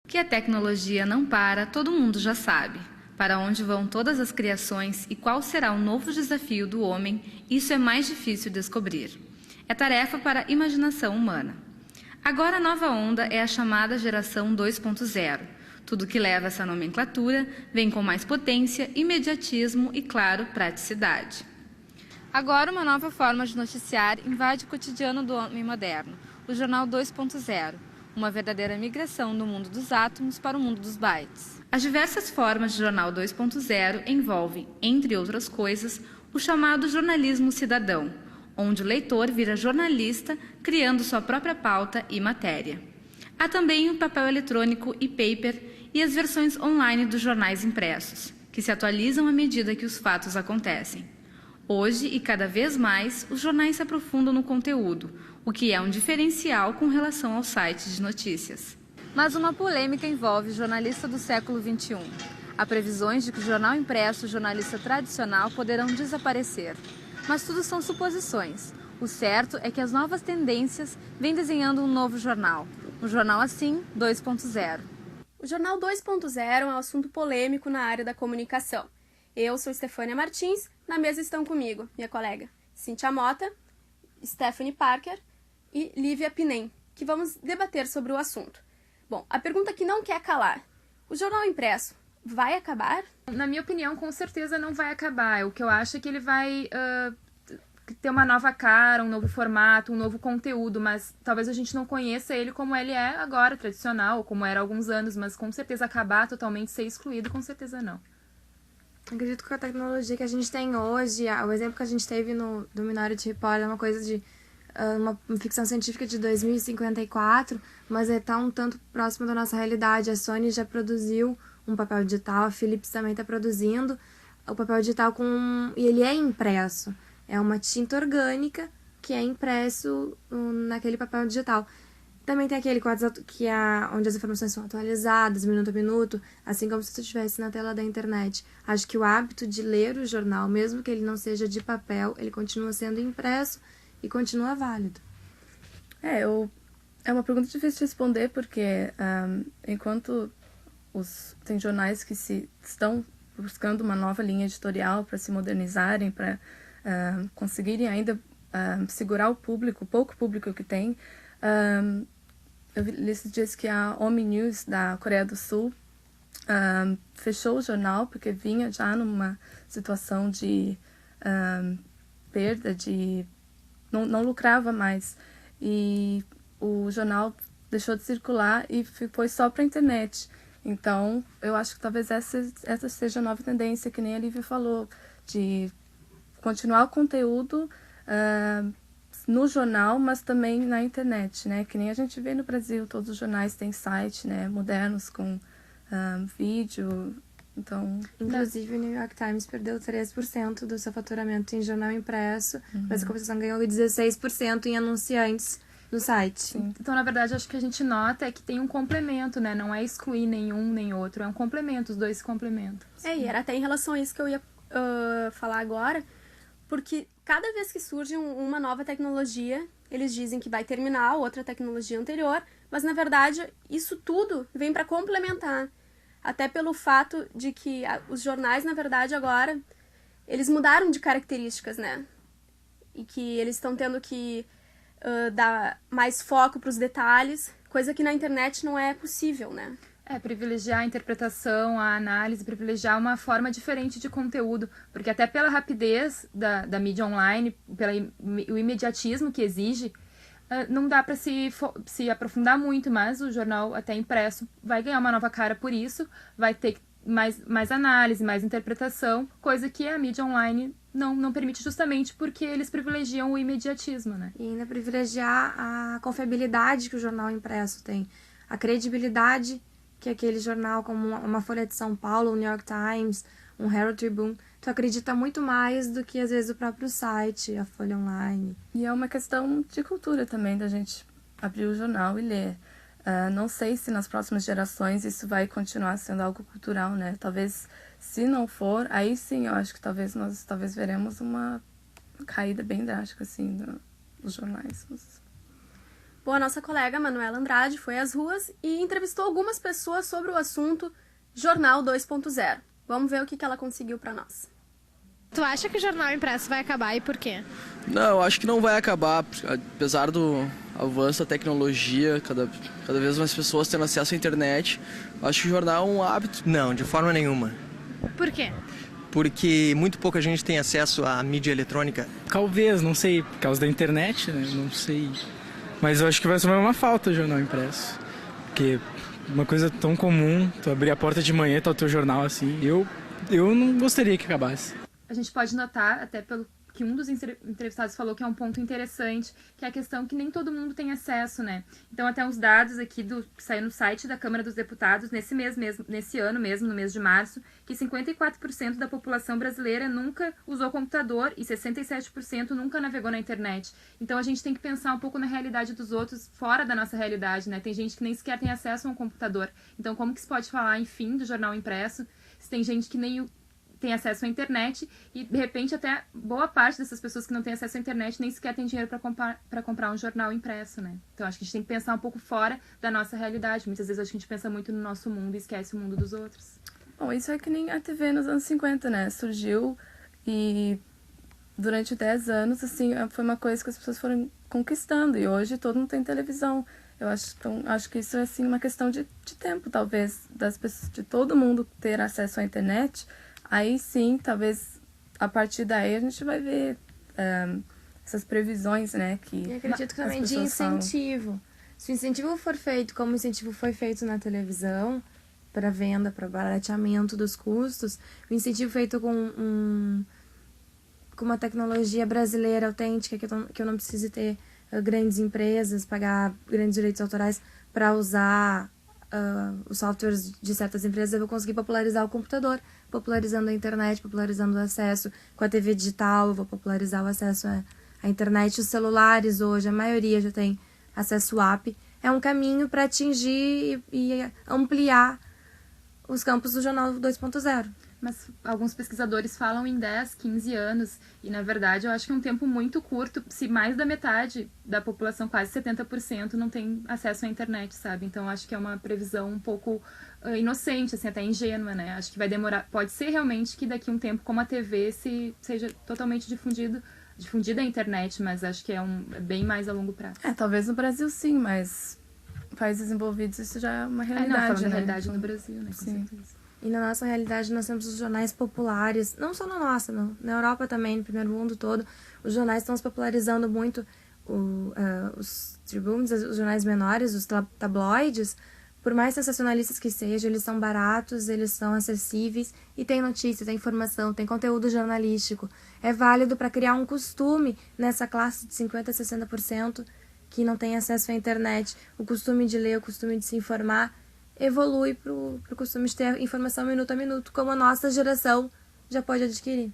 Que a tecnologia não para, todo mundo já sabe. Para onde vão todas as criações e qual será o novo desafio do homem, isso é mais difícil descobrir. É tarefa para a imaginação humana. Agora a nova onda é a chamada geração 2.0. Tudo que leva essa nomenclatura vem com mais potência, imediatismo e, claro, praticidade. Agora uma nova forma de noticiar invade o cotidiano do homem moderno, o Jornal 2.0. Uma verdadeira migração do mundo dos átomos para o mundo dos bytes. As diversas formas de Jornal 2.0 envolvem, entre outras coisas, o chamado jornalismo cidadão, onde o leitor vira jornalista criando sua própria pauta e matéria. Há também o papel eletrônico e paper e as versões online dos jornais impressos, que se atualizam à medida que os fatos acontecem. Hoje, e cada vez mais, os jornais se aprofundam no conteúdo, o que é um diferencial com relação aos sites de notícias. Mas uma polêmica envolve o jornalista do século XXI. Há previsões de que o jornal impresso e o jornalista tradicional poderão desaparecer. Mas tudo são suposições. O certo é que as novas tendências vêm desenhando um novo jornal. Um jornal assim, 2.0. O Jornal 2.0 é um assunto polêmico na área da comunicação. Eu sou Stefânia Martins, na mesa estão comigo minha colega Cíntia Mota, Stephanie Parker e Lívia Pinem, que vamos debater sobre o assunto. Bom, a pergunta que não quer calar: o jornal impresso vai acabar? Na minha opinião, com certeza não vai acabar. O que eu acho é que ele vai ter uma nova cara, um novo formato, um novo conteúdo, mas talvez a gente não conheça ele como ele é agora, tradicional, como era há alguns anos, mas com certeza acabar totalmente, ser excluído, com certeza não. Acredito que a tecnologia que a gente tem hoje, o exemplo que a gente teve do Minority Report é uma coisa de uma ficção científica de 2054, mas tá um tanto próximo da nossa realidade. A Sony já produziu um papel digital, a Philips também está produzindo o papel digital e ele é impresso. É uma tinta orgânica que é impresso naquele papel digital. Também tem aquele onde as informações são atualizadas, minuto a minuto, assim como se você estivesse na tela da internet. Acho que o hábito de ler o jornal, mesmo que ele não seja de papel, ele continua sendo impresso e continua válido. É uma pergunta difícil de responder, porque enquanto tem jornais que estão buscando uma nova linha editorial para se modernizarem, para conseguirem ainda segurar o pouco público que tem. Eu li esses dias que a Omi News da Coreia do Sul fechou o jornal porque vinha já numa situação de perda, não lucrava mais. E o jornal deixou de circular e foi só para a internet. Então, eu acho que talvez essa seja a nova tendência, que nem a Lívia falou, de continuar o conteúdo no jornal, mas também na internet, né? Que nem a gente vê no Brasil, todos os jornais têm site, né? Modernos com vídeo, então... Inclusive, o New York Times perdeu 3% do seu faturamento em jornal impresso, mas a compensação ganhou 16% em anunciantes no site. Sim. Então, na verdade, acho que a gente nota é que tem um complemento, né? Não é excluir nenhum nem outro, é um complemento, os dois se complementam. E era até em relação a isso que eu ia falar agora, porque cada vez que surge uma nova tecnologia, eles dizem que vai terminar outra tecnologia anterior, mas na verdade isso tudo vem para complementar. Até pelo fato de que os jornais, na verdade, agora, eles mudaram de características, né? E que eles estão tendo que dar mais foco para os detalhes, coisa que na internet não é possível, né? Privilegiar a interpretação, a análise, privilegiar uma forma diferente de conteúdo, porque até pela rapidez da mídia online, o imediatismo que exige, não dá para se aprofundar muito, mas o jornal até impresso vai ganhar uma nova cara por isso, vai ter mais análise, mais interpretação, coisa que a mídia online não permite, justamente porque eles privilegiam o imediatismo, né? E ainda privilegiar a confiabilidade que o jornal impresso tem, a credibilidade que aquele jornal, como uma Folha de São Paulo, um New York Times, um Herald Tribune, tu acredita muito mais do que, às vezes, o próprio site, a Folha Online. E é uma questão de cultura também, da gente abrir o jornal e ler. Não sei se nas próximas gerações isso vai continuar sendo algo cultural, né? Talvez, se não for, aí sim, eu acho que talvez veremos uma caída bem drástica, assim, dos jornais. Bom, a nossa colega Manuela Andrade foi às ruas e entrevistou algumas pessoas sobre o assunto Jornal 2.0. Vamos ver o que ela conseguiu para nós. Tu acha que o jornal impresso vai acabar e por quê? Não, eu acho que não vai acabar, apesar do avanço da tecnologia, cada vez mais pessoas tendo acesso à internet, eu acho que o jornal é um hábito. Não, de forma nenhuma. Por quê? Porque muito pouca gente tem acesso à mídia eletrônica. Talvez, não sei, por causa da internet, né? Não sei. Mas eu acho que vai ser uma falta o jornal impresso. Porque uma coisa tão comum, tu abrir a porta de manhã e tá o teu jornal assim, eu não gostaria que acabasse. A gente pode notar, até pelo que um dos entrevistados falou, que é um ponto interessante, que é a questão que nem todo mundo tem acesso, né? Então, até uns dados aqui que saiu no site da Câmara dos Deputados, nesse ano mesmo, no mês de março, que 54% da população brasileira nunca usou computador e 67% nunca navegou na internet. Então, a gente tem que pensar um pouco na realidade dos outros, fora da nossa realidade, né? Tem gente que nem sequer tem acesso a um computador. Então, como que se pode falar, enfim, do jornal impresso, se tem gente que nem tem acesso à internet e, de repente, até boa parte dessas pessoas que não têm acesso à internet nem sequer tem dinheiro para comprar um jornal impresso, né? Então, acho que a gente tem que pensar um pouco fora da nossa realidade. Muitas vezes, acho que a gente pensa muito no nosso mundo e esquece o mundo dos outros. Bom, isso é que nem a TV nos anos 50, né? Surgiu e durante 10 anos, assim, foi uma coisa que as pessoas foram conquistando e hoje todo mundo tem televisão. Eu acho que isso é, assim, uma questão de tempo, talvez, das pessoas, de todo mundo ter acesso à internet. Aí sim, talvez a partir daí a gente vai ver essas previsões, né? E acredito que também de incentivo. Falam. Se o incentivo for feito como o incentivo foi feito na televisão, para venda, para barateamento dos custos, o incentivo feito com uma tecnologia brasileira autêntica, que eu não precise ter grandes empresas, pagar grandes direitos autorais para usar os softwares de certas empresas, eu vou conseguir popularizar o computador, popularizando a internet, popularizando o acesso com a TV digital, eu vou popularizar o acesso à internet. Os celulares hoje, a maioria já tem acesso app. É um caminho para atingir e ampliar os campos do Jornal 2.0. Mas alguns pesquisadores falam em 10, 15 anos, e na verdade eu acho que é um tempo muito curto, se mais da metade da população, quase 70%, não tem acesso à internet, sabe? Então eu acho que é uma previsão um pouco inocente, assim, até ingênua, né? Acho que vai demorar, pode ser realmente que daqui a um tempo, como a TV, seja totalmente difundida a internet, mas acho que é bem mais a longo prazo. Talvez no Brasil sim, mas países desenvolvidos isso já é uma realidade, falando né? da realidade no Brasil, né? Com sim. certeza. E na nossa realidade nós temos os jornais populares, não só na nossa, na Europa também, no primeiro mundo todo. Os jornais estão se popularizando muito, os tribunes, os jornais menores, os tabloides. Por mais sensacionalistas que sejam, eles são baratos, eles são acessíveis e tem notícia, tem informação, tem conteúdo jornalístico. É válido para criar um costume nessa classe de 50% a 60% que não tem acesso à internet. O costume de ler, o costume de se informar evolui para o costume de ter informação minuto a minuto, como a nossa geração já pode adquirir.